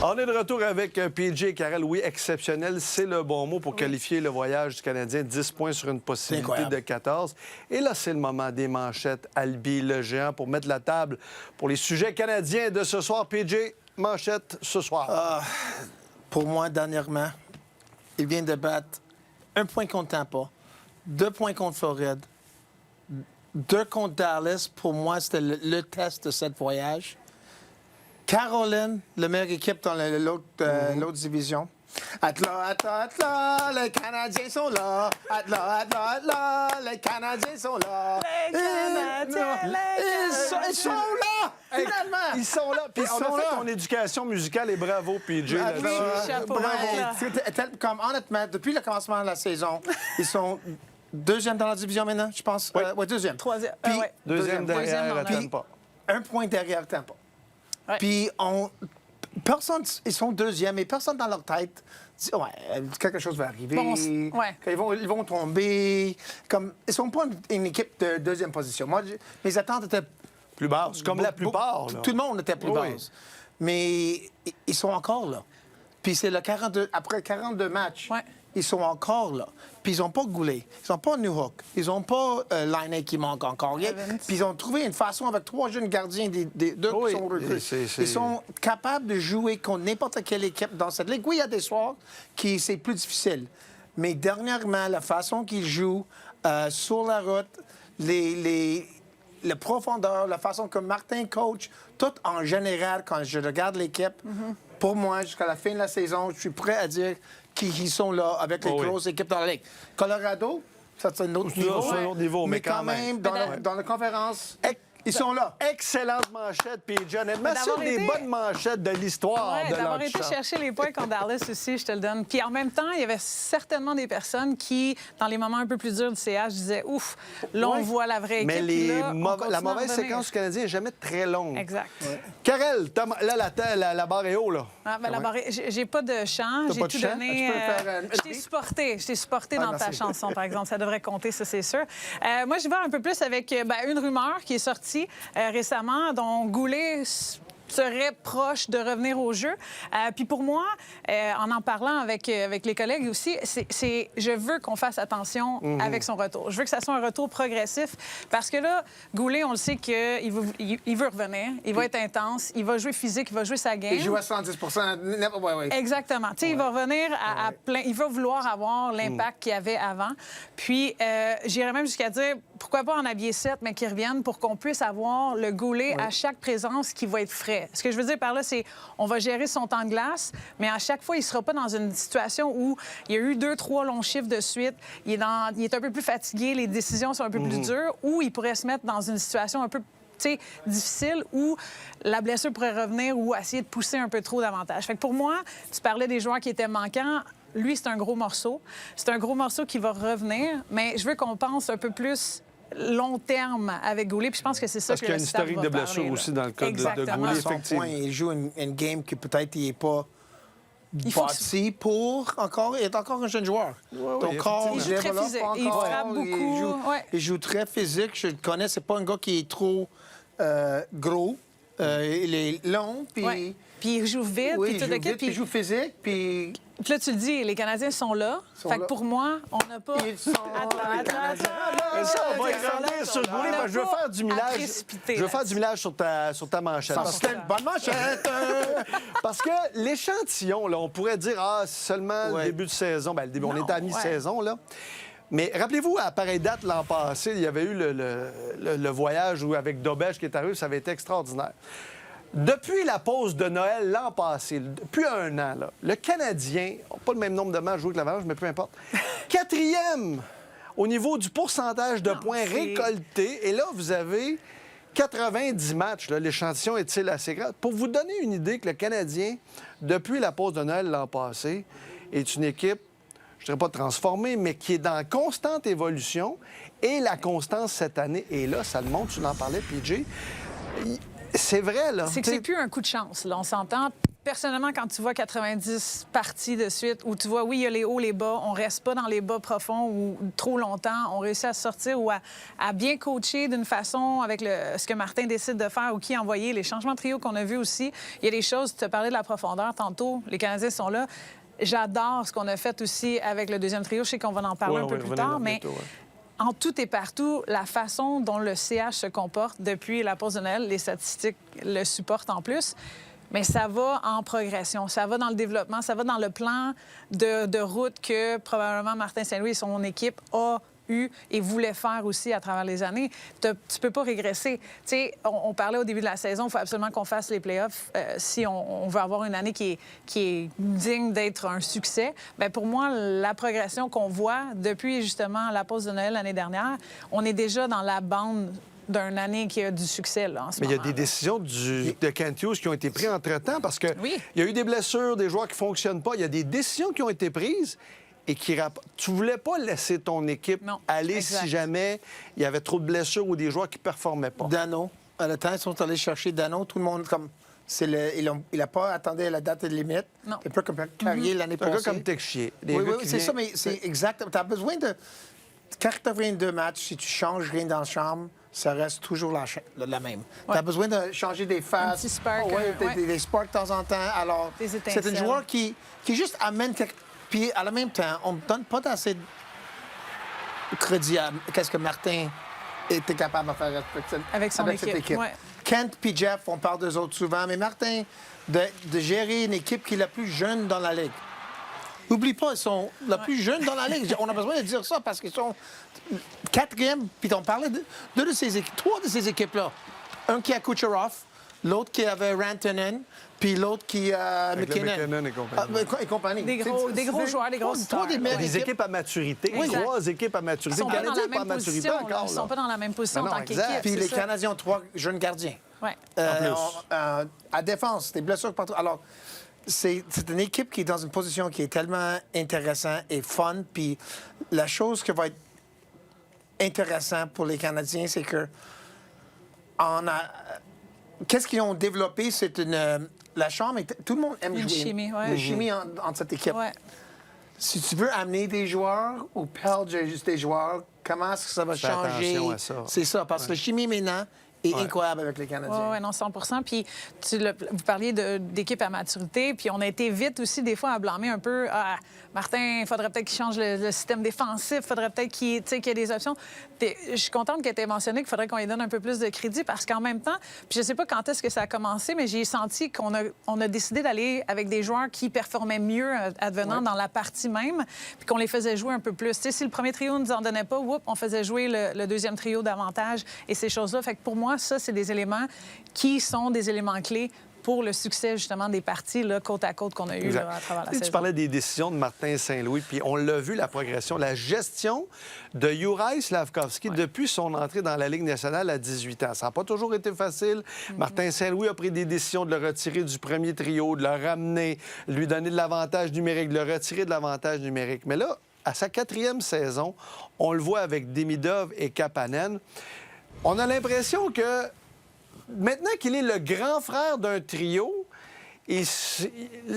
On est de retour avec PJ Carrel. Oui, exceptionnel, c'est le bon mot pour qualifier le voyage du Canadien. 10 points sur une possibilité de 14. Et là, c'est le moment des manchettes. Albi, le géant, pour mettre la table pour les sujets canadiens de ce soir. PJ, manchette ce soir. Pour moi, dernièrement, il vient de battre 1 point contre Tampa, 2 points contre Floride, 2 contre Dallas. Pour moi, c'était le test de ce voyage. Caroline, la meilleure équipe dans l'autre division. Atla, les Canadiens sont là. Atla, les Canadiens sont là. Les Canadiens, Ils sont là, finalement. Ils sont là. Puis on a fait ton éducation musicale et bravo, PJ. Oui, chapeau. Bravo. Comme, honnêtement, depuis le commencement de la saison, ils sont deuxième dans la division maintenant, je pense. Oui. Deuxième. Troisième. Puis, Ouais. Deuxième derrière à Deuxième Tampa. 1 point derrière Tampa. Ouais. Puis, personne, ils sont deuxième, mais personne dans leur tête dit quelque chose va arriver. Bon, ouais. Ils vont tomber. Comme, ils sont pas une équipe de deuxième position. Moi, mes attentes étaient Plus basse, comme la plupart. Là. Tout le monde était plus Oui. basse. Mais ils sont encore là. Puis c'est le 42, après 42 matchs, Ouais. ils sont encore là. Puis ils n'ont pas Goulet, ils n'ont pas Newhook, ils n'ont pas Laine qui manque encore. Evans. Puis ils ont trouvé une façon avec 3 jeunes gardiens, des deux Oui, qui sont recrutés. c'est- Ils sont capables de jouer contre n'importe quelle équipe dans cette ligue. Oui, il y a des soirs qui c'est plus difficile. Mais dernièrement, la façon qu'ils jouent sur la route, la profondeur, la façon que Martin coach, tout en général, quand je regarde l'équipe, pour moi, jusqu'à la fin de la saison, je suis prêt à dire qu'ils sont là avec les Oh oui. grosses équipes dans la Ligue. Colorado, ça, c'est un autre C'est niveau. un autre niveau, mais quand même. Dans la conférence, ils sont là. Excellente manchette, PJ. Honnêtement, c'est d'avoir une des été- bonnes manchettes de l'histoire Ouais, de d'avoir été l'antichambre. chercher les points contre Dallas aussi, je te le donne. Puis en même temps, il y avait certainement des personnes qui, dans les moments un peu plus durs du CH, disaient ouf, là, on Ouais. voit la vraie équipe. Mais puis là, on la continue à mauvaise revenir. séquence du Canadien n'est jamais très longue. Exact. Karel, là, la barre est haut, là. Ah, ben, la barre- j'ai pas de chant, T'as j'ai pas de tout chant? donné. Tu peux faire Je t'ai supporté dans ta merci. chanson, par exemple. Ça devrait compter, ça, c'est sûr. Moi, je vais un peu plus avec une rumeur qui est sortie récemment, dont Goulet serait proche de revenir au jeu. Puis pour moi, en parlant avec les collègues aussi, je veux qu'on fasse attention avec son retour. Je veux que ça soit un retour progressif parce que là, Goulet, on le sait qu'il veut revenir, il va être intense, il va jouer physique, il va jouer sa game. Ils jouent à 110 ouais. Exactement. Tu sais, il va revenir à plein. Il va vouloir avoir l'impact qu'il avait avant. Puis, j'irais même jusqu'à dire, pourquoi pas en habiller 7, mais qu'ils reviennent pour qu'on puisse avoir le Goulet à chaque présence qui va être frais. Ce que je veux dire par là, c'est on va gérer son temps de glace, mais à chaque fois, il ne sera pas dans une situation où il y a eu 2-3 longs chiffres de suite, il est un peu plus fatigué, les décisions sont un peu plus dures, ou il pourrait se mettre dans une situation un peu difficile où la blessure pourrait revenir ou essayer de pousser un peu trop davantage. Fait que pour moi, tu parlais des joueurs qui étaient manquants. Lui, c'est un gros morceau. C'est un gros morceau qui va revenir, mais je veux qu'on pense un peu plus long terme avec Goulet, puis je pense que c'est ça Parce que qu'il y a le une staff historique va de parler, blessure là. aussi dans le cas de Exactement. Goulet. À son effectivement. point, il joue une game que peut-être il n'est pas Il faut que- bâti pour encore. Il est encore un jeune joueur. Donc, corps, Il joue très développe physique. encore. Il frappe beaucoup. Ouais. Il joue très physique. Je le connais. C'est pas un gars qui est trop gros. Il est long. Puis Ouais. Puis il joue vite, oui, puis il tout joue le vite, kit, puis il joue physique. Puis Puis là, tu le dis, les Canadiens sont là. Sont Fait que là. pour moi, on n'a pas... Ils sont là, les Canadiens. Mais ça, on va y Ils sont là, revenir ils sur sont le là. Goulet, On n'a parce que je veux pas faire du à millage. précipiter Je veux faire là-dessus. du millage sur ta manchette. Parce que, C'était une bonne manchette. parce que l'échantillon, là, on pourrait dire, c'est seulement le Ouais. début de saison. Ben, le début, on Non, était à mi-saison, là. Mais rappelez-vous, à pareille date l'an passé, il y avait eu le voyage où, avec Dobèche qui est arrivé, ça avait été extraordinaire. Depuis la pause de Noël l'an passé, depuis un an, là, le Canadien, pas le même nombre de matchs joués que l'Avalanche, mais peu importe, 4e au niveau du pourcentage de points c'est- récoltés. Et là, vous avez 90 matchs. Là, l'échantillon est-il assez grand? Pour vous donner une idée que le Canadien, depuis la pause de Noël l'an passé, est une équipe, je ne dirais pas transformée, mais qui est dans constante évolution. Et la constance cette année est là. Ça le montre, tu en parlais, PJ. C'est vrai, là. C'est que T'sais, c'est plus un coup de chance, là. On s'entend. personnellement, quand tu vois 90 parties de suite, où tu vois, oui, il y a les hauts, les bas, on reste pas dans les bas profonds ou trop longtemps, on réussit à sortir ou à bien coacher d'une façon avec ce que Martin décide de faire ou qui envoyer, les changements de trio qu'on a vus aussi. Il y a des choses, tu as parlé de la profondeur tantôt, les Canadiens sont là. J'adore ce qu'on a fait aussi avec le deuxième trio. Je sais qu'on va en parler un peu plus tard, mais en tout et partout, la façon dont le CH se comporte depuis la pause de Noël, les statistiques le supportent en plus. Mais ça va en progression, ça va dans le développement, ça va dans le plan de route que probablement Martin Saint-Louis et son équipe a eu et voulait faire aussi à travers les années. Tu peux pas régresser. Tu sais, on parlait au début de la saison, il faut absolument qu'on fasse les playoffs si on veut avoir une année qui est digne d'être un succès. Bien, pour moi, la progression qu'on voit depuis justement la pause de Noël l'année dernière, on est déjà dans la bande d'une année qui a du succès là, en ce moment. Mais il y a des décisions de Kent Hughes qui ont été prises entre-temps parce qu'il y a eu des blessures, des joueurs qui ne fonctionnent pas. Il y a des décisions qui ont été prises et tu ne voulais pas laisser ton équipe aller si jamais il y avait trop de blessures ou des joueurs qui ne performaient pas. Dano, à le temps, ils sont allés chercher Dano. Tout le monde, comme... il n'a pas attendu la date de limite. Non. Il peut comme Carrier l'année C'est un passée. gars comme Texier. Oui, c'est ça, mais c'est exact. Tu as besoin de 82 matchs. Si tu changes rien dans la chambre, ça reste toujours la même. Tu as besoin de changer des faces. Un petit spark. Des sparks de temps en temps. Alors, c'est un joueur qui juste amène... Puis, à la même temps, on ne donne pas assez de crédit à qu'est-ce que Martin était capable de faire avec son cette équipe. Ouais. Kent puis Jeff, on parle d'eux autres souvent, mais Martin, de gérer une équipe qui est la plus jeune dans la Ligue. N'oublie pas, ils sont la plus jeune dans la Ligue. On a besoin de dire ça parce qu'ils sont quatrième. Puis on parlait de trois de ces équipes-là. Un qui a Kucherov, l'autre qui avait Rantanen, puis l'autre qui a McKinnon et compagnie. Des gros joueurs, des grosses stars. Des équipes à maturité. Oui. Trois équipes à maturité. Ils ne Le Canadien n'est pas à maturité encore. Ils ne sont pas dans la même position en tant qu'équipe. Puis les Canadiens ont 3 jeunes gardiens. Oui. À défense, des blessures partout. Alors, c'est une équipe qui est dans une position qui est tellement intéressante et fun. Puis la chose qui va être intéressante pour les Canadiens, c'est que qu'est-ce qu'ils ont développé, c'est la chambre. Tout le monde aime jouer. Chimie, une chimie entre cette équipe. Ouais. Si tu veux amener des joueurs ou perdre juste des joueurs, comment est-ce que ça va changer? Attention à ça. C'est ça, parce que la chimie maintenant est incroyable avec les Canadiens. Oui, non, 100 % Puis vous parliez d'équipe à maturité, puis on a été vite aussi des fois à blâmer un peu Martin, il faudrait peut-être qu'il change le système défensif, il faudrait peut-être qu'il y ait des options. Je suis contente qu'elle ait mentionné qu'il faudrait qu'on lui donne un peu plus de crédit parce qu'en même temps, puis je sais pas quand est-ce que ça a commencé, mais j'ai senti qu'on a décidé d'aller avec des joueurs qui performaient mieux advenant dans la partie même, puis qu'on les faisait jouer un peu plus. Tu sais, si le premier trio ne nous en donnait pas, on faisait jouer le deuxième trio davantage et ces choses-là. Fait que pour moi, ça, c'est des éléments qui sont des éléments clés pour le succès, justement, des parties là, côte à côte qu'on a eues à travers la saison. Tu parlais des décisions de Martin Saint-Louis, puis on l'a vu, la progression, la gestion de Juraj Slafkovský depuis son entrée dans la Ligue nationale à 18 ans. Ça n'a pas toujours été facile. Martin Saint-Louis a pris des décisions de le retirer du premier trio, de le ramener, lui donner de l'avantage numérique, de le retirer de l'avantage numérique. Mais là, à sa 4e saison, on le voit avec Demidov et Kapanen. On a l'impression que maintenant qu'il est le grand frère d'un trio,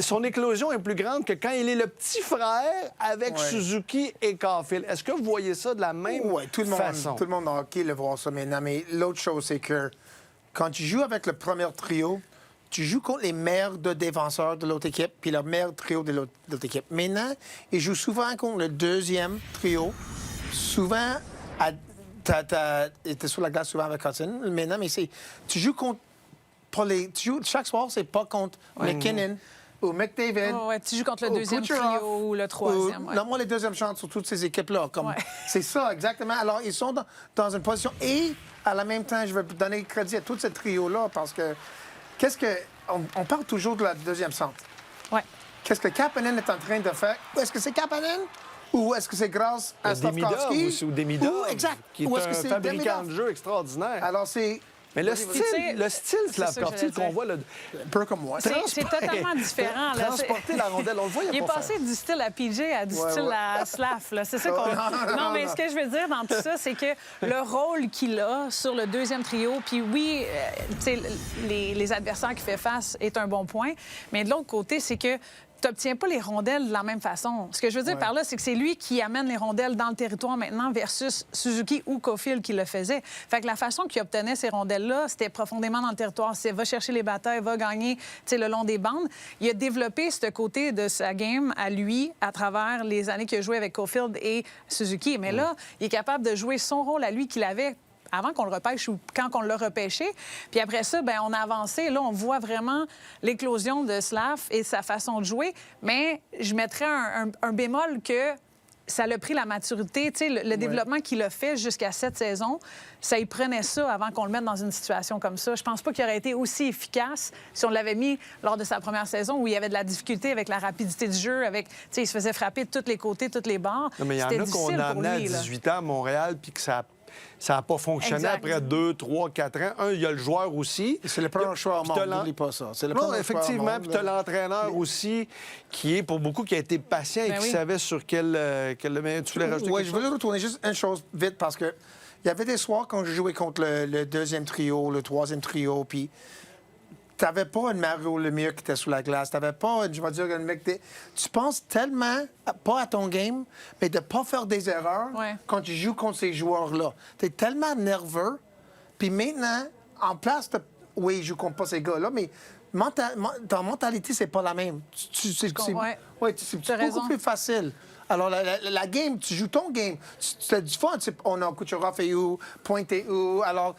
son éclosion est plus grande que quand il est le petit frère avec Suzuki et Caulfield. Est-ce que vous voyez ça de la même façon? Tout le monde a le voit ça maintenant. Mais l'autre chose, c'est que quand tu joues avec le premier trio, tu joues contre les meilleurs défenseurs de l'autre équipe puis le meilleur trio de l'autre équipe. Maintenant, ils jouent souvent contre le deuxième trio. Souvent, t'es sur la glace souvent avec Hudson. Maintenant, mais tu joues contre... chaque soir, c'est pas contre McKinnon ou McDavid. Tu joues contre le deuxième trio ou le troisième. Non, moi, les deuxièmes chances sur toutes ces équipes-là. C'est ça, exactement. Alors, ils sont dans une position... Et, à la même temps, je veux donner crédit à tout ce trio-là parce que... On parle toujours de la deuxième centre. Oui. Qu'est-ce que Kapanen est en train de faire? Est-ce que c'est Kapanen? Ou est-ce que c'est grâce à Slafkovský? Ou Demidov, exact. qui est un fabricant de jeu extraordinaire. Alors, c'est Mais le tu sais, style c'est ça que Slavkovski j'allais qu'on dire. voit, là, Un peu comme moi. C'est totalement différent. Là. transporter la rondelle, on le voit, il Il a est pas passé fait. du style à PJ à du style à Slav. là. C'est ça qu'on... Non, mais ce que je veux dire dans tout ça, c'est que le rôle qu'il a sur le deuxième trio, puis oui, tu sais, les adversaires qu'il fait face est un bon point, mais de l'autre côté, c'est que tu n'obtiens pas les rondelles de la même façon. Ce que je veux dire par là, c'est que c'est lui qui amène les rondelles dans le territoire maintenant versus Suzuki ou Caulfield qui le faisait. Fait que la façon qu'il obtenait ces rondelles-là, c'était profondément dans le territoire. C'est va chercher les batailles, va gagner le long des bandes. Il a développé ce côté de sa game à lui à travers les années qu'il a joué avec Caulfield et Suzuki. Mais là, il est capable de jouer son rôle à lui qu'il avait avant qu'on le repêche ou quand on l'a repêché. Puis après ça, bien, on a avancé. Là, on voit vraiment l'éclosion de Slav et sa façon de jouer. Mais je mettrais un bémol que ça l'a pris la maturité. Tu sais, le développement qu'il a fait jusqu'à cette saison, ça y prenait ça avant qu'on le mette dans une situation comme ça. Je pense pas qu'il aurait été aussi efficace si on l'avait mis lors de sa première saison où il y avait de la difficulté avec la rapidité du jeu, avec, tu sais, il se faisait frapper de tous les côtés, tous les bords. Non, mais il y en a qu'on a amené à 18 ans à Montréal puis que ça n'a pas fonctionné Exact. après 2, 3, 4 ans. Il y a le joueur aussi. C'est le premier choix au Puis t'as monde, n'oublie pas ça. C'est le Non, premier choix au effectivement. monde, Puis tu as là. l'entraîneur aussi, qui est, pour beaucoup, qui a été patient et Ben qui oui. savait sur quel... Mais tu voulais rajouter Oui, quelque je voulais chose? retourner juste une chose vite parce que il y avait des soirs quand je jouais contre le deuxième trio, le troisième trio, puis t'avais pas un Mario Lemieux qui était sous la glace. T'avais pas, je vais dire, un mec... Tu penses tellement, pas à ton game, mais de pas faire des erreurs Ouais. quand tu joues contre ces joueurs-là. T'es tellement nerveux. Puis maintenant, en place, oui, je joue contre pas ces gars-là, mais ta mentalité, c'est pas la même. comprends. Ouais, c'est T'as beaucoup raison. plus facile. Alors, la game, tu joues ton game. Tu as du fun. On a Kucherov et où, Pointe et où. Alors,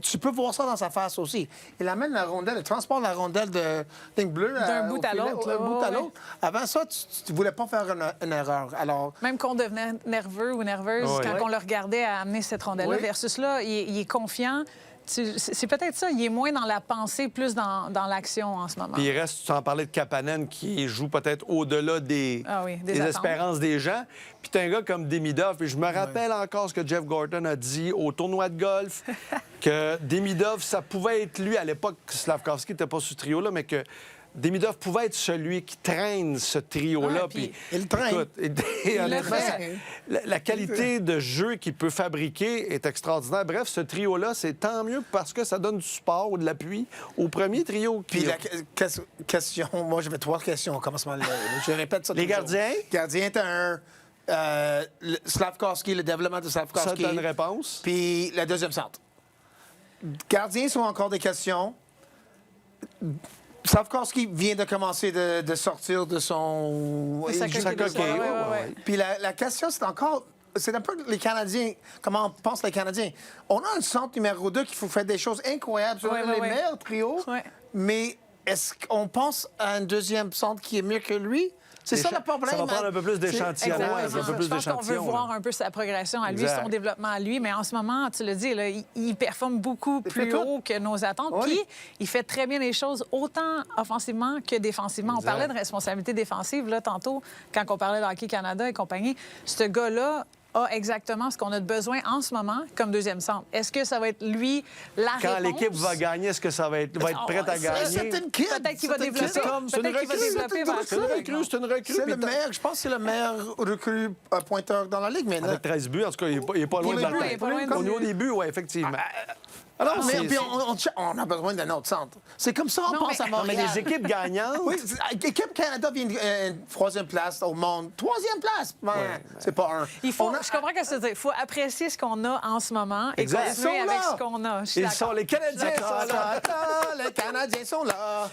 tu peux voir ça dans sa face aussi. Il amène la rondelle, il transporte la rondelle de ligne bleue D'un bout au à filet, l'autre, d'un là, bout à ouais. l'autre. Avant ça, tu voulais pas faire une erreur. Alors, Même qu'on devenait nerveux ou nerveuse Oui. quand on le regardait à amener cette rondelle-là, Oui. versus là, il est confiant. C'est peut-être ça, il est moins dans la pensée, plus dans l'action en ce moment. Puis il reste, tu en parlais de Kapanen, qui joue peut-être au-delà des, Ah oui, des des attentes. espérances des gens. Puis t'as un gars comme Demidov. Puis je me rappelle encore ce que Jeff Gorton a dit au tournoi de golf, que Demidov, ça pouvait être lui. À l'époque, Slavkovski n'était pas ce trio-là, mais que Ah, Demidov pouvait être celui qui traîne ce trio-là. Ouais, puis il traîne. Écoute, et honnêtement, fait. la qualité de jeu qu'il peut fabriquer est extraordinaire. Bref, ce trio-là, c'est tant mieux parce que ça donne du support ou de l'appui au premier trio. Puis la question, moi j'avais 3 questions au commencement. Je répète ça Les toujours. gardiens? Gardien, t'as Slavkovski, le développement de Ça, Slavkovski. t'as une réponse? Puis le deuxième centre. Gardiens sont encore des questions. Slavkovski vient de commencer de sortir de son... De sa Sa coquille. coquille, Ouais, ouais, ouais, ouais. ouais. Puis la question, c'est encore... C'est un peu les Canadiens, comment on pense les Canadiens. On a un centre numéro 2 qui faut faire des choses incroyables sur Ouais, les ouais, ouais. meilleurs trios, Ouais. mais est-ce qu'on pense à un deuxième centre qui est mieux que lui? C'est ça le problème. Ça va prendre hein? un peu plus d'échantillonnage, Exactement. un peu plus Je pense qu'on veut d'échantillons. voir là. un peu sa progression à lui, Exact. son développement à lui. Mais en ce moment, tu le dis, là, il performe beaucoup Il plus fait tout. haut que nos attentes. Oui. Puis, il fait très bien les choses, autant offensivement que défensivement. Exact. On parlait de responsabilité défensive, là, tantôt, quand on parlait de Hockey Canada et compagnie. Ce gars-là a exactement ce qu'on a de besoin en ce moment comme deuxième centre. Est-ce que ça va être lui la Quand réponse? l'équipe va gagner, est-ce que ça va être prête à gagner? C'est une kid. Peut-être qu'il va C'est une développer. kid. C'est une Peut-être qu'il va recrue. développer vers C'est une ça. recrue, c'est une recrue. C'est le mais meilleur, je pense que c'est le meilleur recrue pointeur dans la Ligue maintenant. Avec 13 buts, en tout cas, il n'est pas loin de les la buts, il est tête. pas loin Au du- niveau des buts, oui, effectivement. Alors, mais c'est- puis on a besoin d'un autre centre. C'est comme ça on Non, pense mais- à Non, mais Montréal. les équipes gagnantes... Oui, l'équipe Canada vient une 3e place au monde. 3e place! Ben, c'est pas un. Il faut, On a- je comprends ce que tu veux dire. Il faut apprécier ce qu'on a en ce moment et Exact. continuer Ils sont avec là. ce qu'on a. Je suis Ils d'accord. sont, les Canadiens sont là. Les Canadiens sont là.